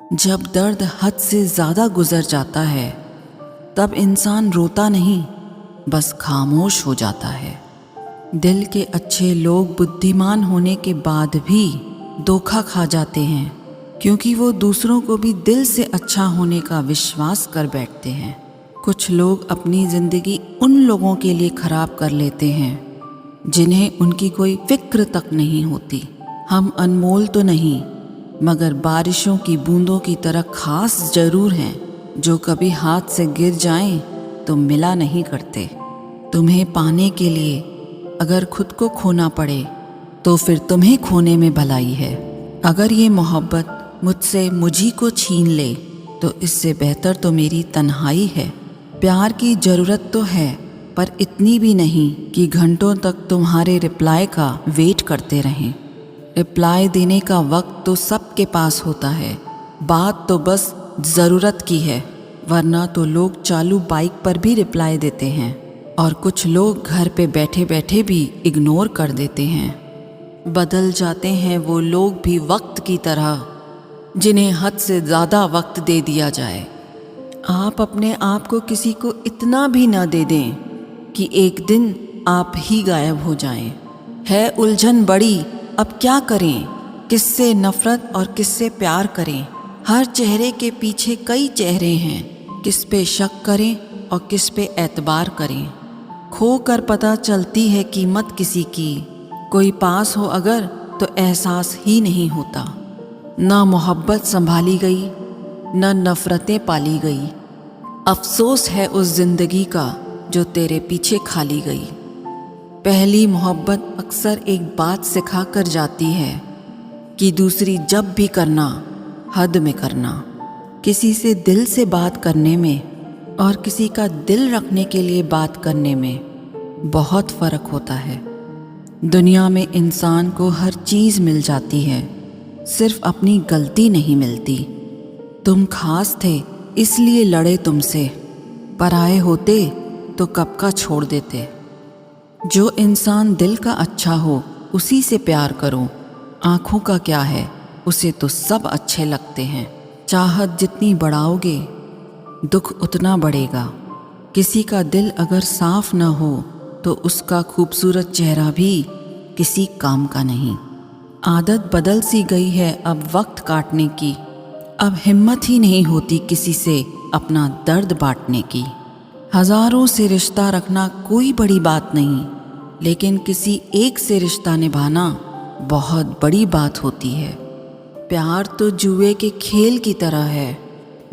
जब दर्द हद से ज़्यादा गुजर जाता है तब इंसान रोता नहीं, बस खामोश हो जाता है। दिल के अच्छे लोग बुद्धिमान होने के बाद भी धोखा खा जाते हैं, क्योंकि वो दूसरों को भी दिल से अच्छा होने का विश्वास कर बैठते हैं। कुछ लोग अपनी ज़िंदगी उन लोगों के लिए ख़राब कर लेते हैं जिन्हें उनकी कोई फिक्र तक नहीं होती। हम अनमोल तो नहीं, मगर बारिशों की बूंदों की तरह खास जरूर हैं, जो कभी हाथ से गिर जाएं तो मिला नहीं करते। तुम्हें पाने के लिए अगर खुद को खोना पड़े तो फिर तुम्हें खोने में भलाई है। अगर ये मोहब्बत मुझसे मुझी को छीन ले तो इससे बेहतर तो मेरी तन्हाई है। प्यार की ज़रूरत तो है, पर इतनी भी नहीं कि घंटों तक तुम्हारे रिप्लाई का वेट करते रहें। रिप्लाई देने का वक्त तो सबके पास होता है, बात तो बस ज़रूरत की है। वरना तो लोग चालू बाइक पर भी रिप्लाई देते हैं, और कुछ लोग घर पे बैठे बैठे भी इग्नोर कर देते हैं। बदल जाते हैं वो लोग भी वक्त की तरह, जिन्हें हद से ज़्यादा वक्त दे दिया जाए। आप अपने आप को किसी को इतना भी न दे दें कि एक दिन आप ही गायब हो जाएं। है उलझन बड़ी, अब क्या करें, किससे नफरत और किससे प्यार करें। हर चेहरे के पीछे कई चेहरे हैं, किस पे शक करें और किस पे एतबार करें। खो कर पता चलती है कीमत किसी की, कोई पास हो अगर तो एहसास ही नहीं होता। ना मोहब्बत संभाली गई, न नफरतें पाली गई। अफसोस है उस जिंदगी का जो तेरे पीछे खाली गई। पहली मोहब्बत अक्सर एक बात सिखा कर जाती है कि दूसरी जब भी करना हद में करना। किसी से दिल से बात करने में और किसी का दिल रखने के लिए बात करने में बहुत फ़र्क होता है। दुनिया में इंसान को हर चीज़ मिल जाती है, सिर्फ अपनी गलती नहीं मिलती। तुम खास थे इसलिए लड़े तुमसे, पराए होते तो कब का छोड़ देते। जो इंसान दिल का अच्छा हो उसी से प्यार करो। आँखों का क्या है, उसे तो सब अच्छे लगते हैं। चाहत जितनी बढ़ाओगे दुख उतना बढ़ेगा। किसी का दिल अगर साफ न हो तो उसका खूबसूरत चेहरा भी किसी काम का नहीं। आदत बदल सी गई है अब वक्त काटने की, अब हिम्मत ही नहीं होती किसी से अपना दर्द बांटने की। हजारों से रिश्ता रखना कोई बड़ी बात नहीं, लेकिन किसी एक से रिश्ता निभाना बहुत बड़ी बात होती है। प्यार तो जुए के खेल की तरह है,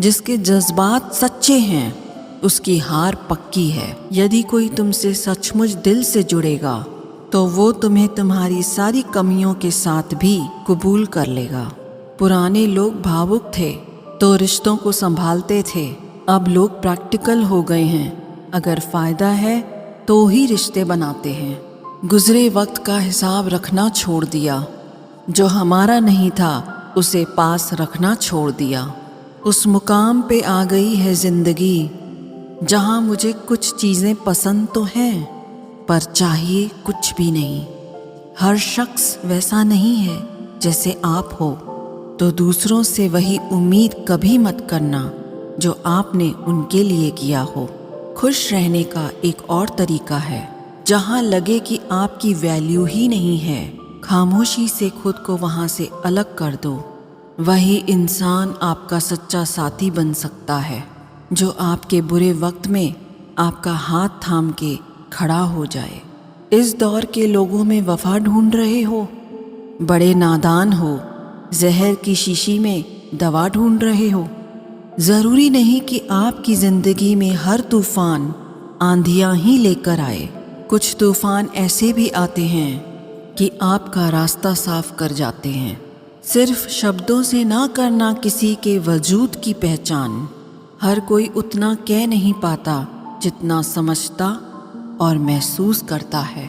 जिसके जज्बात सच्चे हैं उसकी हार पक्की है। यदि कोई तुमसे सचमुच दिल से जुड़ेगा तो वो तुम्हें तुम्हारी सारी कमियों के साथ भी कबूल कर लेगा। पुराने लोग भावुक थे तो रिश्तों को संभालते थे, अब लोग प्रैक्टिकल हो गए हैं। अगर फ़ायदा है तो ही रिश्ते बनाते हैं। गुजरे वक्त का हिसाब रखना छोड़ दिया, जो हमारा नहीं था उसे पास रखना छोड़ दिया। उस मुकाम पे आ गई है ज़िंदगी जहाँ मुझे कुछ चीज़ें पसंद तो हैं, पर चाहिए कुछ भी नहीं। हर शख्स वैसा नहीं है जैसे आप हो, तो दूसरों से वही उम्मीद कभी मत करना जो आपने उनके लिए किया हो। खुश रहने का एक और तरीका है, जहाँ लगे कि आपकी वैल्यू ही नहीं है, खामोशी से खुद को वहाँ से अलग कर दो। वही इंसान आपका सच्चा साथी बन सकता है, जो आपके बुरे वक्त में आपका हाथ थाम के खड़ा हो जाए। इस दौर के लोगों में वफा ढूंढ रहे हो, बड़े नादान हो। जहर की शीशी में दवा ढूंढ रहे हो। ज़रूरी नहीं कि आपकी ज़िंदगी में हर तूफ़ान आंधियाँ ही लेकर आए। कुछ तूफ़ान ऐसे भी आते हैं कि आपका रास्ता साफ कर जाते हैं। सिर्फ शब्दों से ना करना किसी के वजूद की पहचान। हर कोई उतना कह नहीं पाता जितना समझता और महसूस करता है।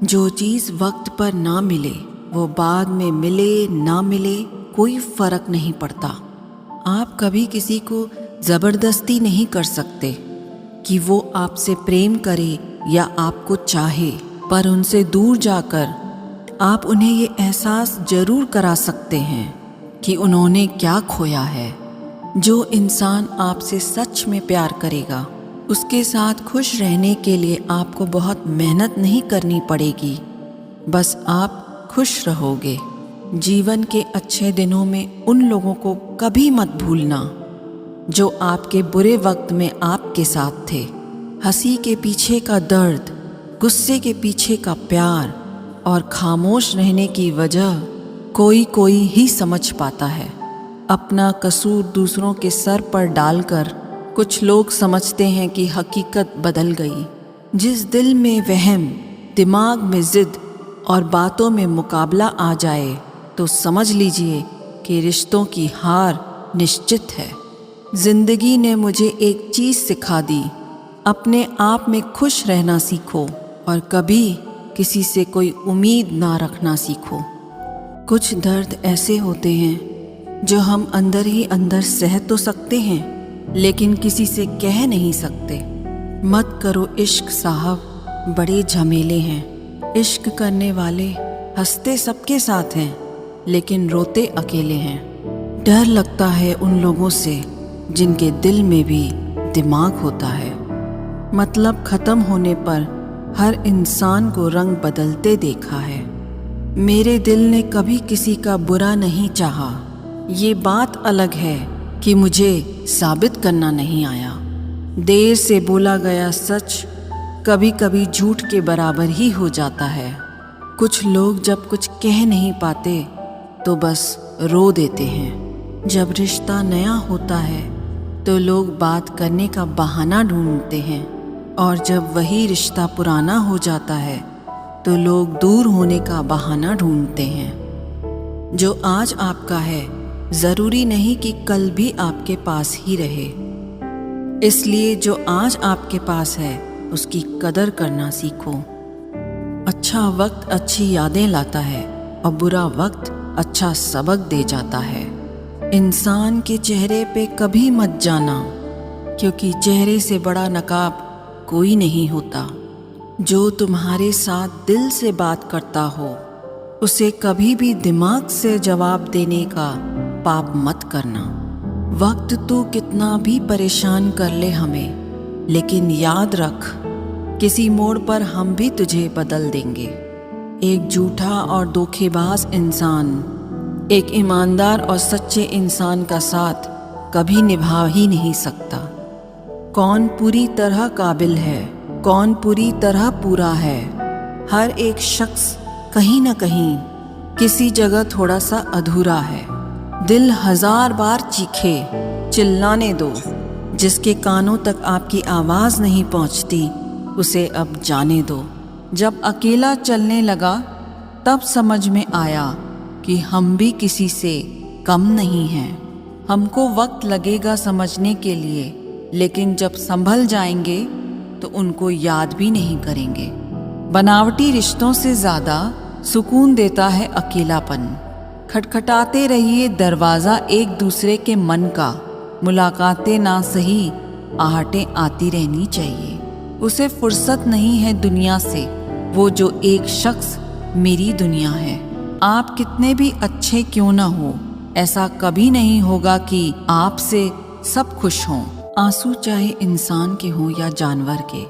जो चीज़ वक्त पर ना मिले वो बाद में मिले ना मिले कोई फ़र्क नहीं पड़ता। आप कभी किसी को ज़बरदस्ती नहीं कर सकते कि वो आपसे प्रेम करे या आपको चाहे, पर उनसे दूर जाकर आप उन्हें ये एहसास ज़रूर करा सकते हैं कि उन्होंने क्या खोया है। जो इंसान आपसे सच में प्यार करेगा, उसके साथ खुश रहने के लिए आपको बहुत मेहनत नहीं करनी पड़ेगी, बस आप खुश रहोगे। जीवन के अच्छे दिनों में उन लोगों को कभी मत भूलना जो आपके बुरे वक्त में आपके साथ थे। हंसी के पीछे का दर्द, गुस्से के पीछे का प्यार और खामोश रहने की वजह कोई कोई ही समझ पाता है। अपना कसूर दूसरों के सर पर डालकर कुछ लोग समझते हैं कि हकीकत बदल गई। जिस दिल में वहम, दिमाग में जिद और बातों में मुकाबला आ जाए तो समझ लीजिए कि रिश्तों की हार निश्चित है। जिंदगी ने मुझे एक चीज़ सिखा दी, अपने आप में खुश रहना सीखो और कभी किसी से कोई उम्मीद ना रखना सीखो। कुछ दर्द ऐसे होते हैं जो हम अंदर ही अंदर सह तो सकते हैं, लेकिन किसी से कह नहीं सकते। मत करो इश्क साहब, बड़े झमेले हैं। इश्क करने वाले हंसते सबके साथ हैं, लेकिन रोते अकेले हैं। डर लगता है उन लोगों से जिनके दिल में भी दिमाग होता है। मतलब ख़त्म होने पर हर इंसान को रंग बदलते देखा है। मेरे दिल ने कभी किसी का बुरा नहीं चाहा। ये बात अलग है कि मुझे साबित करना नहीं आया। देर से बोला गया सच कभी कभी झूठ के बराबर ही हो जाता है। कुछ लोग जब कुछ कह नहीं पाते तो बस रो देते हैं। जब रिश्ता नया होता है तो लोग बात करने का बहाना ढूंढते हैं, और जब वही रिश्ता पुराना हो जाता है तो लोग दूर होने का बहाना ढूंढते हैं। जो आज आपका है ज़रूरी नहीं कि कल भी आपके पास ही रहे। इसलिए जो आज आपके पास है उसकी कदर करना सीखो। अच्छा वक्त अच्छी यादें लाता है और बुरा वक्त अच्छा सबक दे जाता है। इंसान के चेहरे पे कभी मत जाना, क्योंकि चेहरे से बड़ा नकाब कोई नहीं होता। जो तुम्हारे साथ दिल से बात करता हो उसे कभी भी दिमाग से जवाब देने का पाप मत करना। वक्त तो कितना भी परेशान कर ले हमें, लेकिन याद रख किसी मोड़ पर हम भी तुझे बदल देंगे। एक झूठा और धोखेबाज इंसान एक ईमानदार और सच्चे इंसान का साथ कभी निभा ही नहीं सकता। कौन पूरी तरह काबिल है, कौन पूरी तरह पूरा है। हर एक शख्स कहीं ना कहीं किसी जगह थोड़ा सा अधूरा है। दिल 1000 बार चीखे, चिल्लाने दो। जिसके कानों तक आपकी आवाज़ नहीं पहुंचती उसे अब जाने दो। जब अकेला चलने लगा तब समझ में आया कि हम भी किसी से कम नहीं हैं। हमको वक्त लगेगा समझने के लिए, लेकिन जब संभल जाएंगे तो उनको याद भी नहीं करेंगे। बनावटी रिश्तों से ज़्यादा सुकून देता है अकेलापन। खटखटाते रहिए दरवाज़ा एक दूसरे के मन का। मुलाकातें ना सही, आहटें आती रहनी चाहिए। उसे फुर्सत नहीं है दुनिया से, वो जो एक शख्स मेरी दुनिया है। आप कितने भी अच्छे क्यों ना हो, ऐसा कभी नहीं होगा कि आपसे सब खुश हों। आंसू चाहे इंसान के हों या जानवर के,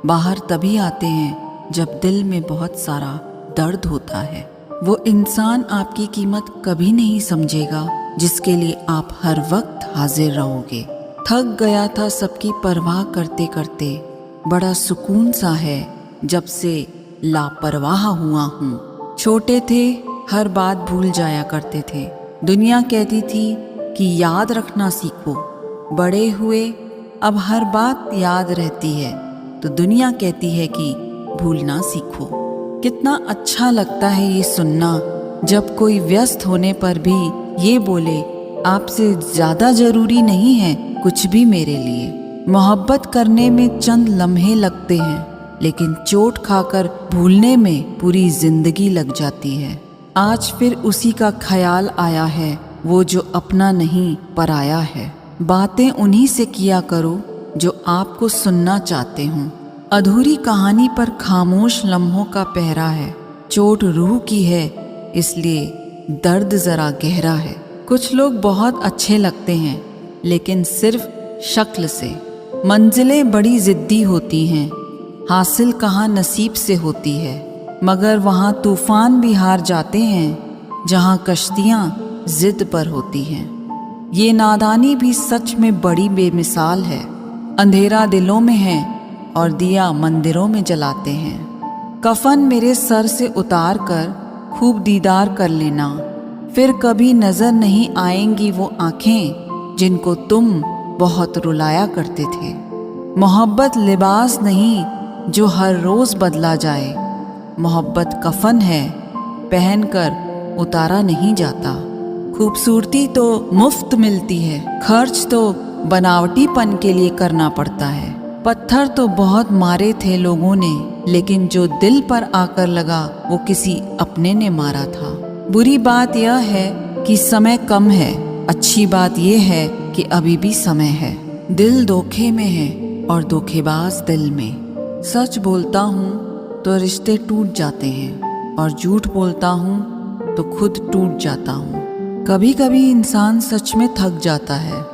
बाहर तभी आते हैं जब दिल में बहुत सारा दर्द होता है। वो इंसान आपकी कीमत कभी नहीं समझेगा जिसके लिए आप हर वक्त हाजिर रहोगे। थक गया था सबकी परवाह करते करते, बड़ा सुकून सा है जब से लापरवाह हुआ हूँ। छोटे थे हर बात भूल जाया करते थे, दुनिया कहती थी कि याद रखना सीखो। बड़े हुए अब हर बात याद रहती है तो दुनिया कहती है कि भूलना सीखो। कितना अच्छा लगता है ये सुनना जब कोई व्यस्त होने पर भी ये बोले, आपसे ज़्यादा ज़रूरी नहीं है कुछ भी मेरे लिए। मोहब्बत करने में चंद लम्हे लगते हैं, लेकिन चोट खाकर भूलने में पूरी जिंदगी लग जाती है। आज फिर उसी का ख्याल आया है, वो जो अपना नहीं पराया है। बातें उन्हीं से किया करो जो आपको सुनना चाहते हों। अधूरी कहानी पर खामोश लम्हों का पहरा है। चोट रूह की है, इसलिए दर्द ज़रा गहरा है। कुछ लोग बहुत अच्छे लगते हैं लेकिन सिर्फ शक्ल से। मंजिलें बड़ी ज़िद्दी होती हैं, हासिल कहाँ नसीब से होती है, मगर वहाँ तूफान भी हार जाते हैं जहाँ कश्तियाँ ज़िद पर होती हैं। ये नादानी भी सच में बड़ी बेमिसाल है। अंधेरा दिलों में है और दिया मंदिरों में जलाते हैं। कफन मेरे सर से उतार कर खूब दीदार कर लेना, फिर कभी नज़र नहीं आएंगी वो आँखें जिनको तुम बहुत रुलाया करते थे। मोहब्बत लिबास नहीं जो हर रोज़ बदला जाए, मोहब्बत कफन है पहनकर उतारा नहीं जाता। खूबसूरती तो मुफ्त मिलती है, खर्च तो बनावटीपन के लिए करना पड़ता है। पत्थर तो बहुत मारे थे लोगों ने, लेकिन जो दिल पर आकर लगा वो किसी अपने ने मारा था। बुरी बात यह है कि समय कम है, अच्छी बात यह है कि अभी भी समय है। दिल धोखे में है और धोखेबाज दिल में। सच बोलता हूँ तो रिश्ते टूट जाते हैं और झूठ बोलता हूँ तो खुद टूट जाता हूँ। कभी कभी इंसान सच में थक जाता है।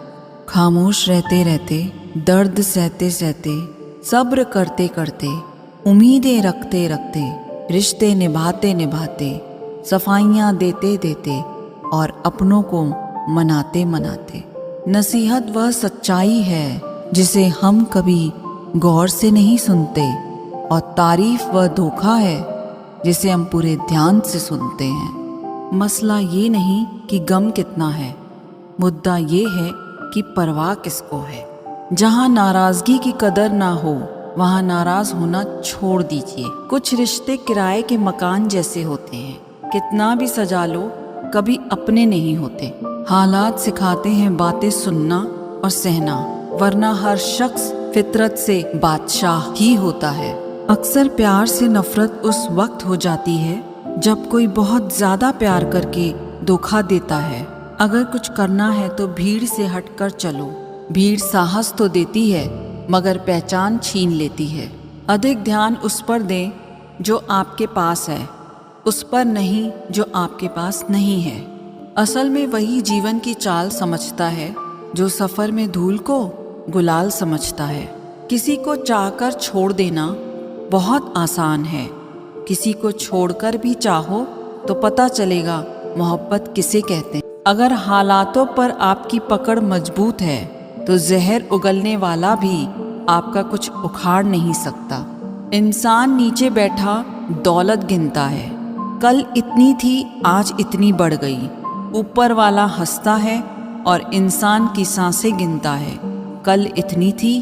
खामोश रहते रहते, दर्द सहते सहते, सब्र करते करते, उम्मीदें रखते रखते, रिश्ते निभाते निभाते, सफाइयाँ देते देते और अपनों को मनाते मनाते। नसीहत वह सच्चाई है जिसे हम कभी गौर से नहीं सुनते, और तारीफ वह धोखा है जिसे हम पूरे ध्यान से सुनते हैं। मसला ये नहीं कि गम कितना है, मुद्दा ये है कि परवाह किसको है। जहाँ नाराज़गी की कदर ना हो वहाँ नाराज़ होना छोड़ दीजिए। कुछ रिश्ते किराए के मकान जैसे होते हैं, कितना भी सजा लो कभी अपने नहीं होते। हालात सिखाते हैं बातें सुनना और सहना, वरना हर शख्स फितरत से बादशाह ही होता है। अक्सर प्यार से नफरत उस वक्त हो जाती है जब कोई बहुत ज़्यादा प्यार करके धोखा देता है। अगर कुछ करना है तो भीड़ से हटकर चलो। भीड़ साहस तो देती है मगर पहचान छीन लेती है। अधिक ध्यान उस पर दें जो आपके पास है, उस पर नहीं जो आपके पास नहीं है। असल में वही जीवन की चाल समझता है जो सफ़र में धूल को गुलाल समझता है। किसी को चाहकर छोड़ देना बहुत आसान है, किसी को छोड़कर भी चाहो तो पता चलेगा मोहब्बत किसे कहते हैं। अगर हालातों पर आपकी पकड़ मजबूत है तो जहर उगलने वाला भी आपका कुछ उखाड़ नहीं सकता। इंसान नीचे बैठा दौलत गिनता है, कल इतनी थी आज इतनी बढ़ गई। ऊपर वाला हंसता है और इंसान की सांसें गिनता है, कल इतनी थी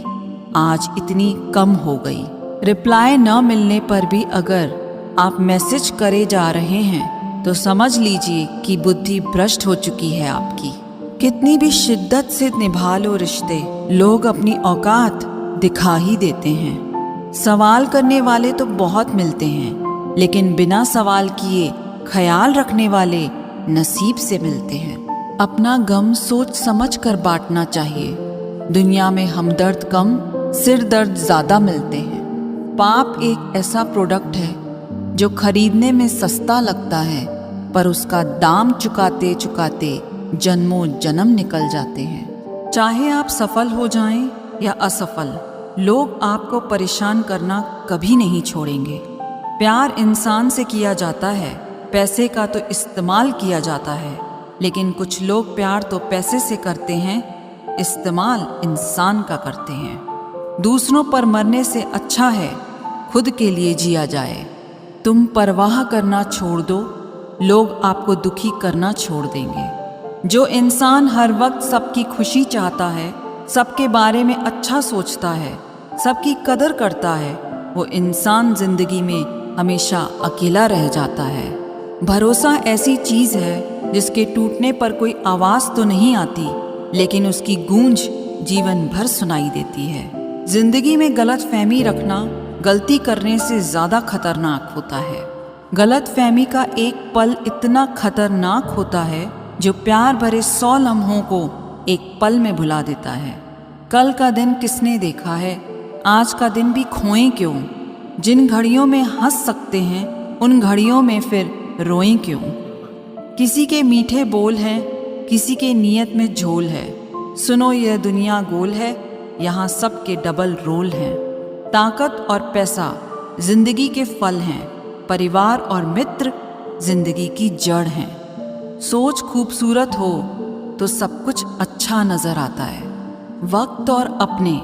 आज इतनी कम हो गई। रिप्लाई न मिलने पर भी अगर आप मैसेज करे जा रहे हैं तो समझ लीजिए कि बुद्धि भ्रष्ट हो चुकी है आपकी। कितनी भी शिद्दत से निभा लो रिश्ते, लोग अपनी औकात दिखा ही देते हैं। सवाल करने वाले तो बहुत मिलते हैं, लेकिन बिना सवाल किए ख्याल रखने वाले नसीब से मिलते हैं। अपना गम सोच समझ कर बांटना चाहिए। दुनिया में हमदर्द कम, सिर दर्द ज़्यादा मिलते हैं। पाप एक ऐसा प्रोडक्ट है जो खरीदने में सस्ता लगता है, पर उसका दाम चुकाते चुकाते जन्मों जन्म निकल जाते हैं। चाहे आप सफल हो जाएं या असफल, लोग आपको परेशान करना कभी नहीं छोड़ेंगे। प्यार इंसान से किया जाता है, पैसे का तो इस्तेमाल किया जाता है, लेकिन कुछ लोग प्यार तो पैसे से करते हैं, इस्तेमाल इंसान का करते हैं। दूसरों पर मरने से अच्छा है खुद के लिए जिया जाए। तुम परवाह करना छोड़ दो, लोग आपको दुखी करना छोड़ देंगे। जो इंसान हर वक्त सबकी खुशी चाहता है, सबके बारे में अच्छा सोचता है, सबकी कदर करता है, वो इंसान जिंदगी में हमेशा अकेला रह जाता है। भरोसा ऐसी चीज़ है जिसके टूटने पर कोई आवाज़ तो नहीं आती, लेकिन उसकी गूंज जीवन भर सुनाई देती है। जिंदगी में गलत फहमी रखना गलती करने से ज़्यादा खतरनाक होता है। गलत फहमी का एक पल इतना खतरनाक होता है जो प्यार भरे 100 लम्हों को एक पल में भुला देता है। कल का दिन किसने देखा है, आज का दिन भी खोएं क्यों। जिन घड़ियों में हंस सकते हैं उन घड़ियों में फिर रोएं क्यों। किसी के मीठे बोल हैं, किसी के नीयत में झोल है। सुनो यह दुनिया गोल है, यहाँ सबके डबल रोल हैं। ताकत और पैसा जिंदगी के फल हैं, परिवार और मित्र जिंदगी की जड़ हैं। सोच खूबसूरत हो तो सब कुछ अच्छा नजर आता है। वक्त और अपने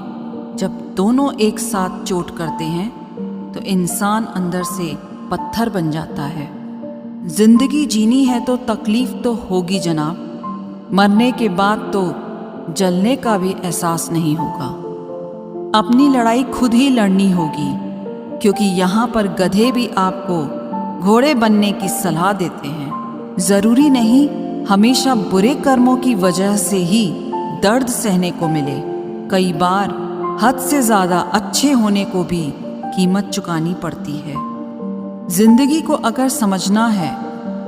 जब दोनों एक साथ चोट करते हैं तो इंसान अंदर से पत्थर बन जाता है। जिंदगी जीनी है तो तकलीफ तो होगी जनाब, मरने के बाद तो जलने का भी एहसास नहीं होगा। अपनी लड़ाई खुद ही लड़नी होगी, क्योंकि यहाँ पर गधे भी आपको घोड़े बनने की सलाह देते हैं। जरूरी नहीं हमेशा बुरे कर्मों की वजह से ही दर्द सहने को मिले। कई बार हद से ज्यादा अच्छे होने को भी कीमत चुकानी पड़ती है। जिंदगी को अगर समझना है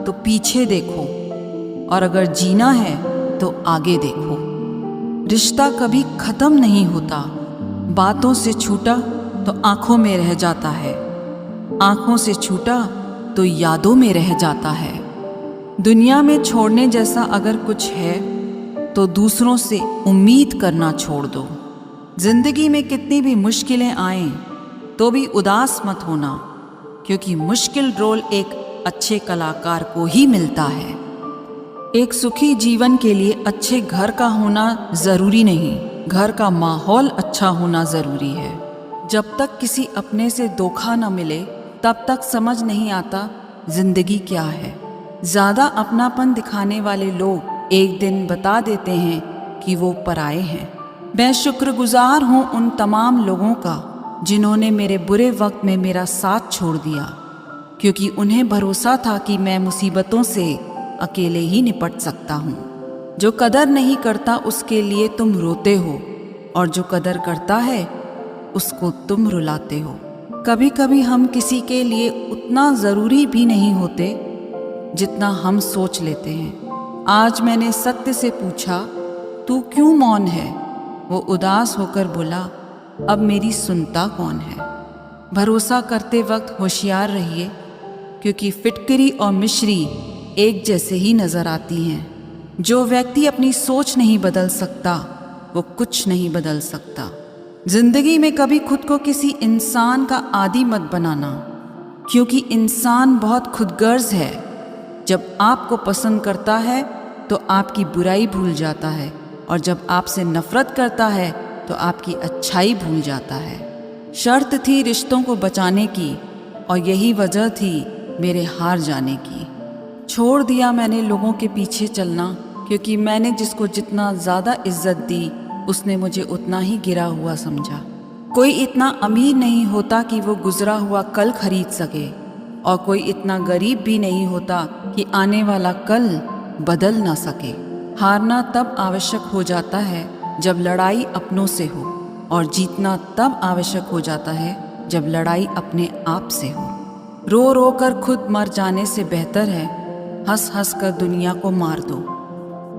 तो पीछे देखो, और अगर जीना है तो आगे देखो। रिश्ता कभी खत्म नहीं होता, बातों से छूटा तो आंखों में रह जाता है, आंखों से छूटा तो यादों में रह जाता है। दुनिया में छोड़ने जैसा अगर कुछ है तो दूसरों से उम्मीद करना छोड़ दो। जिंदगी में कितनी भी मुश्किलें आएं तो भी उदास मत होना, क्योंकि मुश्किल रोल एक अच्छे कलाकार को ही मिलता है। एक सुखी जीवन के लिए अच्छे घर का होना जरूरी नहीं, घर का माहौल अच्छा होना जरूरी है। जब तक किसी अपने से धोखा न मिले तब तक समझ नहीं आता जिंदगी क्या है। ज्यादा अपनापन दिखाने वाले लोग एक दिन बता देते हैं कि वो पराये हैं। मैं शुक्रगुजार हूँ उन तमाम लोगों का जिन्होंने मेरे बुरे वक्त में मेरा साथ छोड़ दिया, क्योंकि उन्हें भरोसा था कि मैं मुसीबतों से अकेले ही निपट सकता हूँ। जो कदर नहीं करता उसके लिए तुम रोते हो, और जो कदर करता है उसको तुम रुलाते हो। कभी कभी हम किसी के लिए उतना ज़रूरी भी नहीं होते जितना हम सोच लेते हैं। आज मैंने सत्य से पूछा, तू क्यों मौन है? वो उदास होकर बोला, अब मेरी सुनता कौन है? भरोसा करते वक्त होशियार रहिए, क्योंकि फिटकरी और मिश्री एक जैसे ही नजर आती हैं। जो व्यक्ति अपनी सोच नहीं बदल सकता वो कुछ नहीं बदल सकता। जिंदगी में कभी खुद को किसी इंसान का आदी मत बनाना, क्योंकि इंसान बहुत खुदगर्ज है। जब आपको पसंद करता है तो आपकी बुराई भूल जाता है, और जब आपसे नफरत करता है तो आपकी अच्छाई भूल जाता है। शर्त थी रिश्तों को बचाने की, और यही वजह थी मेरे हार जाने की। छोड़ दिया मैंने लोगों के पीछे चलना, क्योंकि मैंने जिसको जितना ज़्यादा इज्जत दी उसने मुझे उतना ही गिरा हुआ समझा। कोई इतना अमीर नहीं होता कि वो गुजरा हुआ कल खरीद सके, और कोई इतना गरीब भी नहीं होता कि आने वाला कल बदल ना सके। हारना तब आवश्यक हो जाता है जब लड़ाई अपनों से हो, और जीतना तब आवश्यक हो जाता है जब लड़ाई अपने आप से हो। रो रो कर खुद मर जाने से बेहतर है हंस हंस कर दुनिया को मार दो।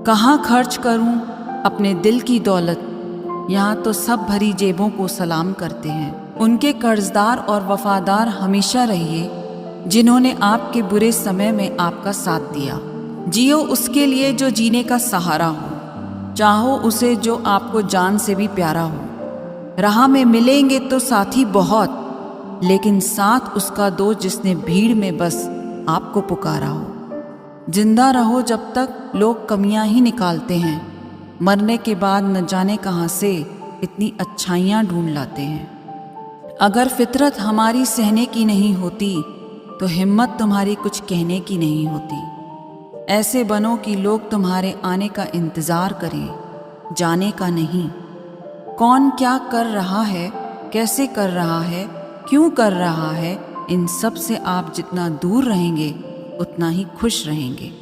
कहाँ खर्च करूं अपने दिल की दौलत, यहाँ तो सब भरी जेबों को सलाम करते हैं। उनके कर्जदार और वफादार हमेशा रहिए जिन्होंने आपके बुरे समय में आपका साथ दिया। जियो उसके लिए जो जीने का सहारा हो, चाहो उसे जो आपको जान से भी प्यारा हो। राह में मिलेंगे तो साथी बहुत, लेकिन साथ उसका दो जिसने भीड़ में बस आपको पुकारा हो। जिंदा रहो जब तक लोग कमियां ही निकालते हैं, मरने के बाद न जाने कहाँ से इतनी अच्छाइयाँ ढूंढ लाते हैं। अगर फितरत हमारी सहने की नहीं होती तो हिम्मत तुम्हारी कुछ कहने की नहीं होती। ऐसे बनो कि लोग तुम्हारे आने का इंतज़ार करें, जाने का नहीं। कौन क्या कर रहा है, कैसे कर रहा है, क्यों कर रहा है, इन सब से आप जितना दूर रहेंगे उतना ही खुश रहेंगे।